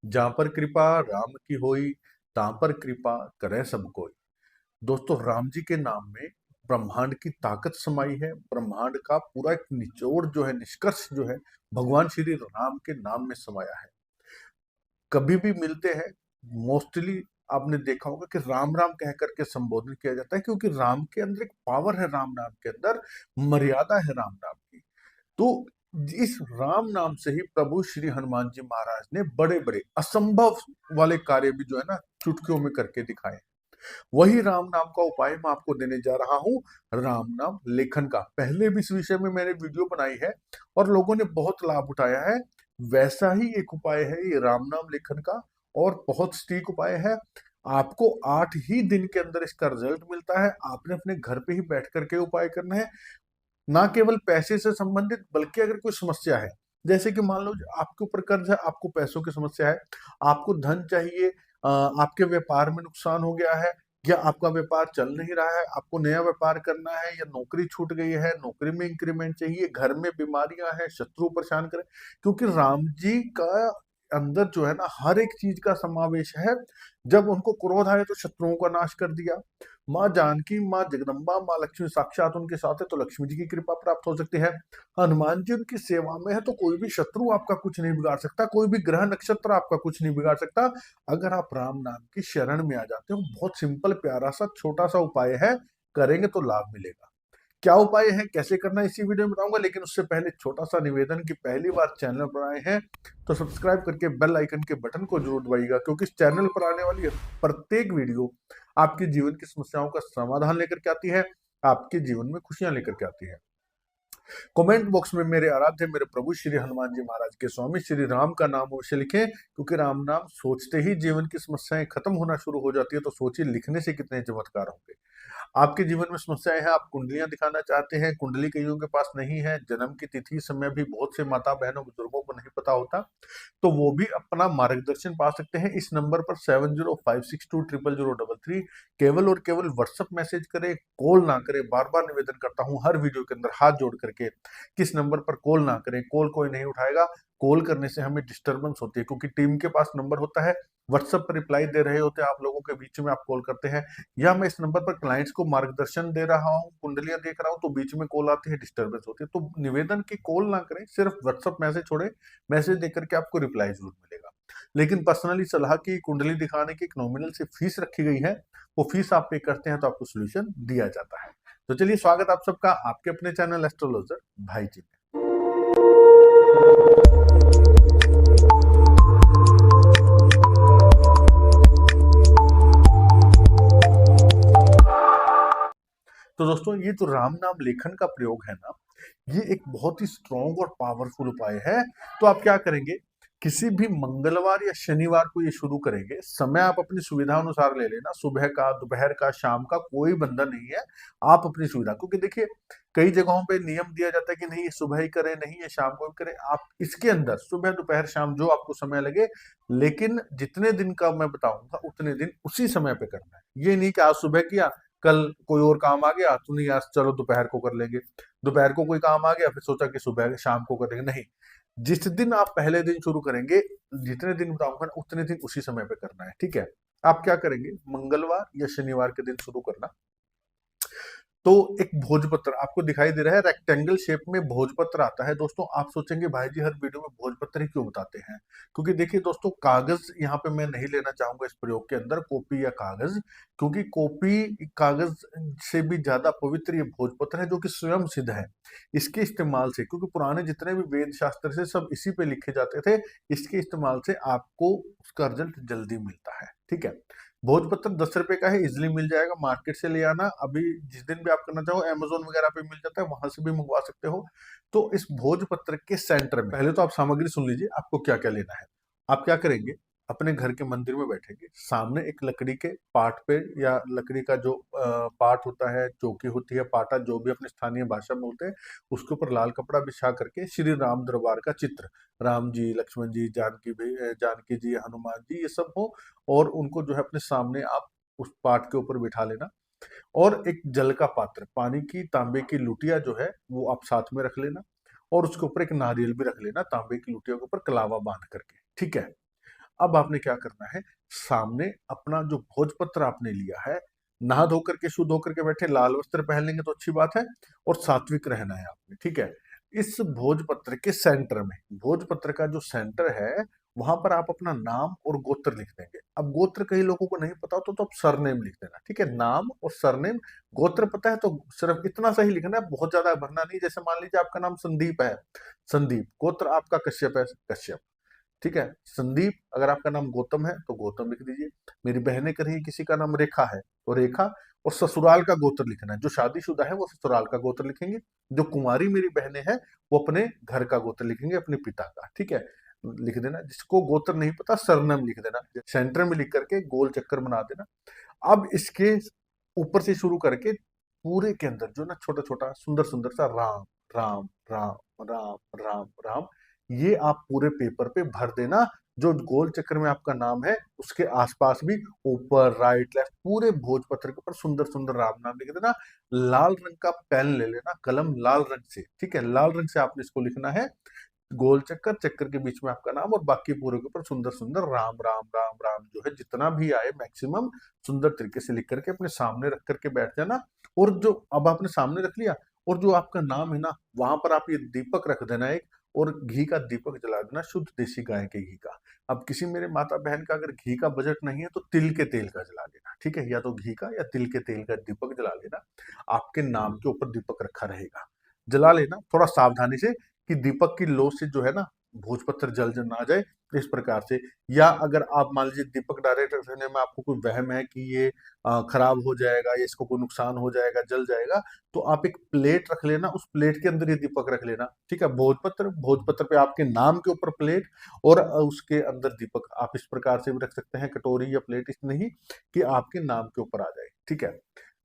जहाँ पर कृपा राम की होई, तहाँ पर कृपा करे सब कोई। दोस्तों, राम जी के नाम में ब्रह्मांड की ताकत समाई है। ब्रह्मांड का पूरा एक निचोड़ जो है, निष्कर्ष जो है, भगवान श्री राम के नाम में समाया है। कभी भी मिलते हैं, मोस्टली आपने देखा होगा कि राम राम कह करके संबोधन किया जाता है, क्योंकि राम के अंदर एक पावर है, राम नाम के अंदर मर्यादा है राम नाम की। तो इस राम नाम से ही प्रभु श्री हनुमान जी महाराज ने बड़े बड़े असंभव वाले कार्य भी जो है ना, चुटकियों में करके दिखाए। वही राम नाम का उपाय मैं आपको देने जा रहा हूँ, राम नाम लेखन का। पहले भी इस विषय में मैंने वीडियो बनाई है और लोगों ने बहुत लाभ उठाया है। वैसा ही एक उपाय है ये राम नाम लेखन का, और बहुत सटीक उपाय है। आपको 8 ही दिन के अंदर इसका रिजल्ट मिलता है। आपने अपने घर पे ही बैठ करके उपाय करना है, ना केवल पैसे से संबंधित, बल्कि अगर कोई समस्या है, जैसे कि मान लो आपके ऊपर कर्ज है, आपको पैसों की समस्या है, आपको धन चाहिए, आपके व्यापार में नुकसान हो गया है, या आपका व्यापार चल नहीं रहा है, आपको नया व्यापार करना है, या नौकरी छूट गई है, नौकरी में इंक्रीमेंट चाहिए, घर में बीमारियां हैं, शत्रु परेशान करे, क्योंकि राम जी का अंदर जो है ना, हर एक चीज का समावेश है। जब उनको क्रोध आए तो शत्रुओं का नाश कर दिया। माँ जानकी, माँ जगदम्बा, माँ लक्ष्मी साक्षात उनके साथ है, तो लक्ष्मी जी की कृपा प्राप्त हो सकती है। हनुमान जी उनकी सेवा में है, तो कोई भी शत्रु आपका कुछ नहीं बिगाड़ सकता, कोई भी ग्रह नक्षत्र आपका कुछ नहीं बिगाड़ सकता, अगर आप राम नाम की शरण में आ जाते हो। बहुत सिंपल, प्यारा सा, छोटा सा उपाय है, करेंगे तो लाभ मिलेगा। क्या उपाय है, कैसे करना है, इसी वीडियो में बताऊंगा। लेकिन उससे पहले छोटा सा निवेदन कि पहली बार चैनल पर आए हैं तो सब्सक्राइब करके बेल आइकन के बटन को जरूर दबाइएगा, क्योंकि इस चैनल पर आने वाली प्रत्येक वीडियो आपके जीवन की समस्याओं का समाधान लेकर के आती है, आपके जीवन में खुशियां लेकर के आती है। कमेंट बॉक्स में मेरे आराध्य, मेरे प्रभु श्री हनुमान जी महाराज के स्वामी श्री राम का नाम अवश्य लिखें, क्योंकि राम नाम सोचते ही जीवन की समस्याएं खत्म होना शुरू हो जाती है। तो सोचिए, लिखने से कितने चमत्कार होंगे। आपके जीवन में समस्याएं हैं, आप कुंडलियां दिखाना चाहते हैं, कुंडली कईयों के पास नहीं है, जन्म की तिथि समय भी बहुत से माता बहनों बुजुर्गों को नहीं पता होता, तो वो भी अपना मार्गदर्शन पा सकते हैं। इस नंबर पर 7056200033 केवल और केवल व्हाट्सएप मैसेज करें, कॉल ना करें। बार बार निवेदन करता हूं हर वीडियो के अंदर हाथ जोड़ करके, किस नंबर पर कॉल ना करें। कॉल कोई नहीं उठाएगा, कॉल करने से हमें डिस्टरबेंस होती है, क्योंकि टीम के पास नंबर होता है, व्हाट्सएप पर रिप्लाई दे रहे होते हैं आप लोगों के, बीच में आप कॉल करते हैं। या मैं इस नंबर पर क्लाइंट्स को मार्गदर्शन दे रहा हूँ, कुंडलियां देख रहा हूँ, तो बीच में कॉल आती है, डिस्टरबेंस होती है। तो निवेदन की कॉल ना करें, सिर्फ व्हाट्सएप मैसेज छोड़े, मैसेज देकर के आपको रिप्लाई जरूर मिलेगा। लेकिन पर्सनली सलाह की, कुंडली दिखाने की एक नॉमिनल से फीस रखी गई है, वो फीस आप पे करते हैं तो आपको सोल्यूशन दिया जाता है। तो चलिए, स्वागत आप सबका आपके अपने चैनल एस्ट्रोलॉजर भाई जी में। तो दोस्तों, ये जो राम नाम लेखन का प्रयोग है ना, ये एक बहुत ही स्ट्रॉन्ग और पावरफुल उपाय है। तो आप क्या करेंगे, किसी भी मंगलवार या शनिवार को ये शुरू करेंगे। समय आप अपनी सुविधा अनुसार ले लेना, सुबह का, दोपहर का, शाम का, कोई बंधन नहीं है। आप अपनी सुविधा, क्योंकि देखिए कई जगहों पे नियम दिया जाता है कि नहीं ये सुबह ही करें, नहीं ये शाम को भी करें। आप इसके अंदर सुबह, दोपहर, शाम जो आपको समय लगे, लेकिन जितने दिन का मैं बताऊंगा उतने दिन उसी समय पे करना है। ये नहीं कि आज सुबह किया, कल कोई और काम आ गया तो नहीं, आज चलो दोपहर को कर लेंगे, दोपहर को कोई काम आ गया फिर सोचा कि सुबह शाम को करेंगे। नहीं, जिस दिन आप पहले दिन शुरू करेंगे, जितने दिन बताऊंगा ना उतने दिन उसी समय पे करना है, ठीक है। आप क्या करेंगे, मंगलवार या शनिवार के दिन शुरू करना। तो एक भोजपत्र आपको दिखाई दे रहा है, रेक्टेंगल शेप में भोजपत्र आता है। दोस्तों, आप सोचेंगे भाई जी हर वीडियो में भोजपत्र ही क्यों बताते हैं, क्योंकि देखिए दोस्तों, कागज यहाँ पे मैं नहीं लेना चाहूंगा इस प्रयोग के अंदर, कॉपी या कागज, क्योंकि कॉपी कागज से भी ज्यादा पवित्र ये भोजपत्र है, जो कि स्वयं सिद्ध है। इसके इस्तेमाल से, क्योंकि पुराने जितने भी वेद शास्त्र से सब इसी पे लिखे जाते थे, इसके इस्तेमाल से आपको उसका रिजल्ट जल्दी मिलता है, ठीक है। भोजपत्र 10 रुपए का है, इजिली मिल जाएगा, मार्केट से ले आना। अभी जिस दिन भी आप करना चाहो, अमेजोन वगैरह पे मिल जाता है, वहां से भी मंगवा सकते हो। तो इस भोजपत्र के सेंटर में पहले तो आप सामग्री सुन लीजिए, आपको क्या क्या लेना है। आप क्या करेंगे, अपने घर के मंदिर में बैठेंगे, सामने एक लकड़ी के पाट पे, या लकड़ी का जो पाट होता है, चौकी होती है, पाटा, जो भी अपनी स्थानीय भाषा में बोलते हैं, उसके ऊपर लाल कपड़ा बिछा करके श्री राम दरबार का चित्र, राम जी, लक्ष्मण जी, जानकी जी, हनुमान जी, ये सब हो, और उनको जो है अपने सामने आप उस पाट के ऊपर बिठा लेना। और एक जल का पात्र, पानी की तांबे की लुटिया जो है वो आप साथ में रख लेना, और उसके ऊपर एक नारियल भी रख लेना, तांबे की लुटिया के ऊपर कलावा बांध करके, ठीक है। अब आपने क्या करना है, सामने अपना जो भोजपत्र आपने लिया है, नहा धो करके शुद्ध होकर के बैठे, लाल वस्त्र पहन लेंगे तो अच्छी बात है, और सात्विक रहना है आपने, ठीक है। इस भोजपत्र के सेंटर में, भोजपत्र का जो सेंटर है, वहां पर आप अपना नाम और गोत्र लिख देंगे। अब गोत्र कई लोगों को नहीं पता तो आप सरनेम लिख देना, ठीक है। नाम और सरनेम, गोत्र पता है तो सिर्फ इतना सा ही लिखना है, बहुत ज्यादा भरना नहीं। जैसे मान लीजिए आपका नाम संदीप है, संदीप, गोत्र आपका कश्यप है, कश्यप, ठीक है। संदीप, अगर आपका नाम गौतम है तो गौतम लिख दीजिए। मेरी बहनें कहीं किसी का नाम रेखा है तो रेखा, और ससुराल का गोत्र लिखना है। जो शादीशुदा है वो ससुराल का गोत्र लिखेंगे, जो कुंवारी मेरी बहनें हैं वो अपने घर का गोत्र लिखेंगे, अपने पिता का, ठीक है। लिख देना। जिसको गोत्र नहीं पता सरनाम लिख देना, सेंटर में लिख करके गोल चक्कर बना देना। अब इसके ऊपर से शुरू करके पूरे के अंदर जो ना छोटा छोटा सुंदर सुंदर सा राम राम राम राम राम राम, ये आप पूरे पेपर पे भर देना। जो गोल चक्कर में आपका नाम है उसके आसपास भी, ऊपर राइट लेफ्ट पूरे भोजपत्र के ऊपर सुंदर सुंदर राम नाम लिख देना। लाल रंग का पेन ले लेना, कलम लाल रंग से, ठीक है, लाल रंग से आपने इसको लिखना है। गोल चक्कर, चक्कर के बीच में आपका नाम, और बाकी पूरे के ऊपर सुंदर सुंदर राम राम राम राम जो है जितना भी आए मैक्सिमम सुंदर तरीके से लिख करके अपने सामने रख करके बैठ जाना। और जो अब आपने सामने रख लिया, और जो आपका नाम है ना, वहां पर आप ये दीपक रख देना एक, और घी का दीपक जला देना, शुद्ध देसी गाय के घी का। अब किसी मेरे माता बहन का अगर घी का बजट नहीं है तो तिल के तेल का जला लेना, ठीक है, या तो घी का या तिल के तेल का दीपक जला लेना। आपके नाम के ऊपर दीपक रखा रहेगा, जला लेना थोड़ा सावधानी से, कि दीपक की लो से जो है ना भोजपत्र जल ना जाए, इस प्रकार से। या अगर आप मान लीजिए दीपक डायरेक्ट रखने में आपको कोई वहम है कि ये खराब हो जाएगा या इसको कोई नुकसान हो जाएगा, जल जाएगा, तो आप एक प्लेट रख लेना, उस प्लेट के अंदर ये दीपक रख लेना, ठीक है। भोजपत्र, भोजपत्र पे आपके नाम के ऊपर प्लेट, और उसके अंदर दीपक। आप इस प्रकार से भी रख सकते हैं, कटोरी या प्लेट, इस नहीं कि आपके नाम के ऊपर आ जाए, ठीक है।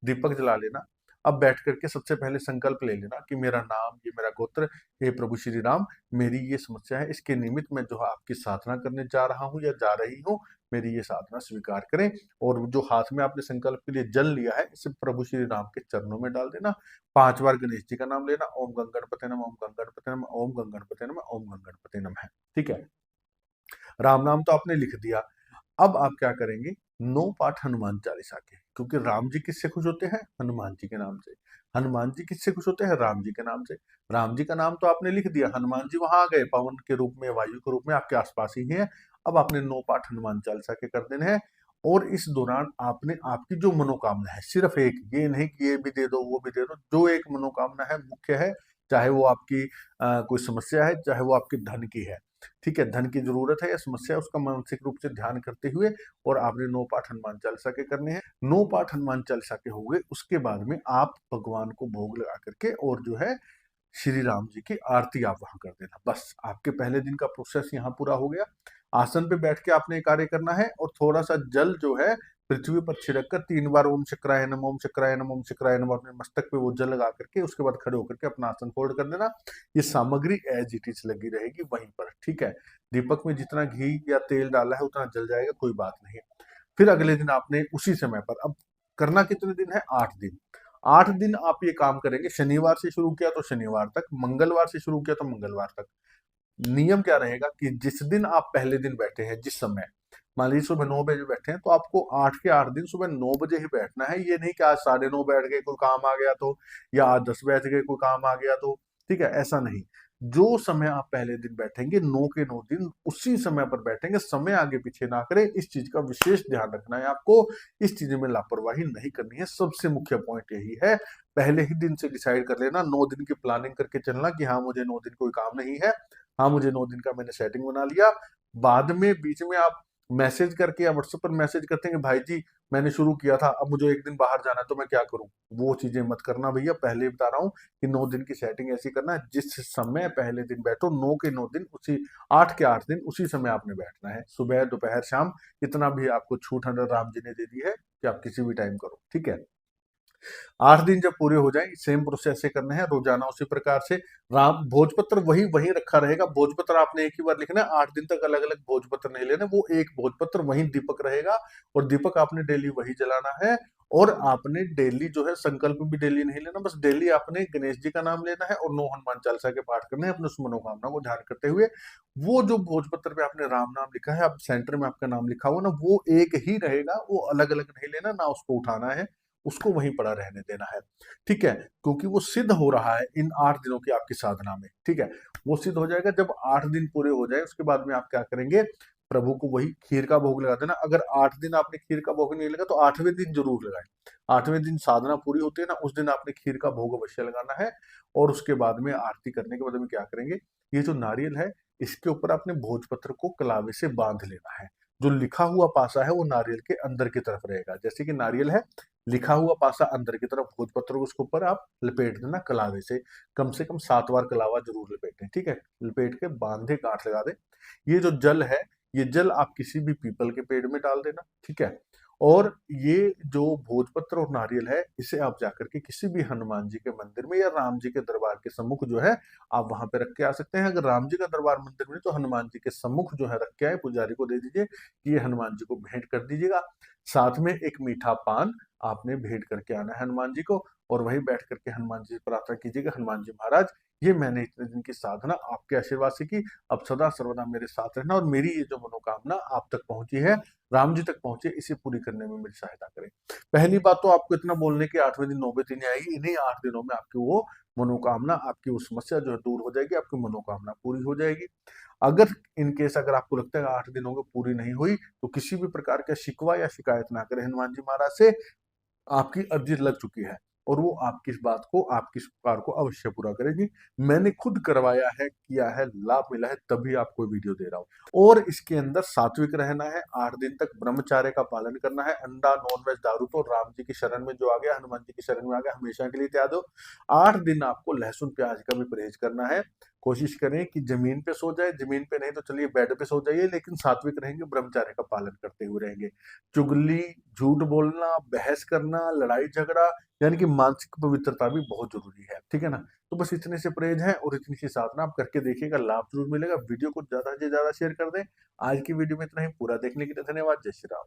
दीपक जला लेना। अब बैठ करके सबसे पहले संकल्प ले लेना कि मेरा नाम, ये मेरा गोत्र, हे प्रभु श्री राम, मेरी ये समस्या है, इसके निमित्त मैं जो है आपकी साधना करने जा रहा हूँ या जा रही हूँ, मेरी ये साधना स्वीकार करें। और जो हाथ में आपने संकल्प के लिए जल लिया है, इसे प्रभु श्री राम के चरणों में डाल देना। 5 बार गणेश जी का नाम लेना, ओम गंग गणपते नमः, ओम गंग गणपते नमः, ओम गंग गणपते नमः, ओम गंग गणपते नमः, ठीक है। राम नाम तो आपने लिख दिया। अब आप क्या करेंगे, 9 पाठ हनुमान चालीसा के, क्योंकि राम जी किससे खुश होते हैं, हनुमान जी के नाम से। हनुमान जी किससे खुश होते हैं, राम जी के नाम से। राम जी का नाम तो आपने लिख दिया, हनुमान जी वहां आ गए, पवन के रूप में, वायु के रूप में आपके आसपास ही हैं। अब आपने 9 पाठ हनुमान चालीसा के कर देने हैं। और इस दौरान आपने आपकी जो मनोकामना है, सिर्फ एक, ये नहीं कि ये भी दे दो वो भी दे दो, जो एक मनोकामना है मुख्य है, चाहे वो आपकी कोई समस्या है, चाहे वो आपके धन की है, ठीक है, धन की जरूरत है या समस्या है, उसका मानसिक रूप से ध्यान करते हुए, और आपने 9 पाठ हनुमान चालीसा के करने हैं। 9 पाठ हनुमान चालीसा के हो गए, उसके बाद में आप भगवान को भोग लगा करके, और जो है श्री राम जी की आरती आप वहां कर देना। बस आपके पहले दिन का प्रोसेस यहाँ पूरा हो गया। आसन पे बैठ के आपने कार्य करना है, और थोड़ा सा जल जो है पृथ्वी पर छिड़क कर 3 बार ओम शक्राय नमः, ओम शक्राय नमः, ओम शक्राय नमः अपने मस्तक पे वो जल लगा करके, उसके बाद खड़े होकर के अपना आसन फोल्ड कर देना। ये सामग्री एज इट इज लगी रहेगी वहीं पर, ठीक है। दीपक में जितना घी या तेल डाला है उतना जल जाएगा, कोई बात नहीं। फिर अगले दिन आपने उसी समय पर, अब करना कितने दिन है, 8 दिन। 8 दिन आप ये काम करेंगे। शनिवार से शुरू किया तो शनिवार तक, मंगलवार से शुरू किया तो मंगलवार तक। नियम क्या रहेगा कि जिस दिन आप पहले दिन बैठे हैं, जिस समय, मान लीजिए सुबह 9 बजे बैठे हैं, तो आपको 8 के 8 दिन सुबह 9 बजे ही बैठना है। ये नहीं कि आज 9:30 बैठ गए कोई काम आ गया तो, या आज 10 बैठ गए कोई काम आ गया तो, ठीक है, ऐसा नहीं। जो समय आप पहले दिन बैठेंगे, 9 के 9 दिन उसी समय पर बैठेंगे, समय आगे पीछे ना करें। इस चीज का विशेष ध्यान रखना है आपको, इस चीज में लापरवाही नहीं करनी है। सबसे मुख्य पॉइंट यही है, पहले ही दिन से डिसाइड कर लेना, 9 दिन की प्लानिंग करके चलना कि हाँ मुझे 9 दिन कोई काम नहीं है, हाँ मुझे 9 दिन का मैंने सेटिंग बना लिया। बाद में बीच में आप मैसेज करके या व्हाट्सएप पर मैसेज करते हैं कि भाई जी मैंने शुरू किया था, अब मुझे एक दिन बाहर जाना है तो मैं क्या करूं, वो चीजें मत करना भैया। पहले ही बता रहा हूं कि 9 दिन की सेटिंग ऐसी करना है, जिस समय पहले दिन बैठो 9 के 9 दिन उसी, 8 के 8 दिन उसी समय आपने बैठना है, सुबह दोपहर शाम। इतना भी आपको छूट राम जी ने दे दी है कि आप किसी भी टाइम करो, ठीक है। 8 दिन जब पूरे हो जाए, सेम प्रोसेस से करना है रोजाना उसी प्रकार से। राम भोजपत्र वही वही रखा रहेगा, भोजपत्र आपने एक ही बार लिखना है, 8 दिन तक अलग अलग भोजपत्र नहीं लेना, वो एक भोजपत्र वही दीपक रहेगा, और दीपक आपने डेली वही जलाना है। और आपने डेली जो है संकल्प भी डेली नहीं लेना, बस डेली आपने गणेश जी का नाम लेना है और 9 हनुमान चालीसा के पाठ करने हैं अपने उस मनोकामना को ध्यान करते हुए। वो जो भोजपत्र पे आपने राम नाम लिखा है, अब सेंटर में आपका नाम लिखा हुआ ना, वो एक ही रहेगा, वो अलग-अलग नहीं लेना, ना उसको उठाना है, उसको वहीं पड़ा रहने देना है। ठीक है? क्योंकि वो सिद्ध हो रहा है इन 8 दिनों की आपकी साधना में। ठीक है? वो सिद्ध हो जाएगा जब 8 दिन पूरे हो जाए, उसके बाद में आप क्या करेंगे, प्रभु को वही खीर का भोग लगा देना। अगर 8 दिन आपने खीर का भोग नहीं लगा तो 8वें दिन जरूर लगाएं। 8वें दिन साधना पूरी होती है ना, उस दिन आपने खीर का भोग अवश्य लगाना है। और उसके बाद में आरती करने के बाद में क्या करेंगे, ये जो नारियल है इसके ऊपर आपने भोजपत्र को कलावे से बांध लेना है। जो लिखा हुआ पासा है वो नारियल के अंदर की तरफ रहेगा। जैसे कि नारियल है, लिखा हुआ पासा अंदर की तरफ, भोजपत्र को उसके ऊपर आप लपेट देना कलावे से कम 7 बार कलावा जरूर लपेटें। ठीक है? लपेट के बांधे गांठ लगा दें। ये जो जल है, ये जल आप किसी भी पीपल के पेड़ में डाल देना। ठीक है? और ये जो भोजपत्र और नारियल है, इसे आप जाकर के किसी भी हनुमान जी के मंदिर में या राम जी के दरबार के सम्मुख जो है, आप वहां पे रख के आ सकते हैं। अगर राम जी का दरबार मंदिर में, तो हनुमान जी के सम्मुख जो है रख के आए, पुजारी को दे दीजिए कि ये हनुमान जी को भेंट कर दीजिएगा। साथ में एक मीठा पान आपने भेंट करके आना है हनुमान जी को, और वहीं बैठ करके हनुमान जी से प्रार्थना कीजिएगा, हनुमान जी महाराज, ये मैंने इतने दिन की साधना आपके आशीर्वाद से की, अब सदा सर्वदा मेरे साथ रहना, और मेरी ये जो मनोकामना आप तक पहुंची है, राम जी तक पहुंचे, इसे पूरी करने में मेरी सहायता करें। पहली बात तो आपको इतना बोलने की 8वें दिन 9वें दिन आएगी, इन्हीं 8 दिनों में आपकी वो मनोकामना, आपकी वो समस्या जो है दूर हो जाएगी, आपकी मनोकामना पूरी हो जाएगी। अगर इन केस अगर आपको लगता है 8 दिनों में पूरी नहीं हुई, तो किसी भी प्रकार का शिकवा या शिकायत ना करें हनुमान जी महाराज से। आपकी अर्जी लग चुकी है और वो आपकी इस बात को, आपकी इस पुकार को अवश्य पूरा करेगी। मैंने खुद करवाया है, किया है, लाभ मिला है, तभी आपको वीडियो दे रहा हूँ। और इसके अंदर सात्विक रहना है, 8 दिन तक ब्रह्मचार्य का पालन करना है। अंडा, नॉनवेज, दारू तो राम जी की शरण में जो आ गया, हनुमान जी की शरण में आ गया, हमेशा के लिए त्याग दो। 8 दिन आपको लहसुन प्याज का भी परहेज करना है। कोशिश करें कि जमीन पे सो जाए, जमीन पे नहीं तो चलिए बेड पे सो जाइए, लेकिन सात्विक रहेंगे, ब्रह्मचार्य का पालन करते हुए रहेंगे। चुगली, झूठ बोलना, बहस करना, लड़ाई झगड़ा, यानी कि मानसिक पवित्रता भी बहुत जरूरी है। ठीक है ना? तो बस इतने से परहेज है और इतनी सी साधना आप करके देखिएगा, लाभ जरूर मिलेगा। वीडियो को ज्यादा से ज्यादा शेयर कर दें। आज की वीडियो में इतना ही। पूरा देखने के लिए धन्यवाद। जय श्री राम।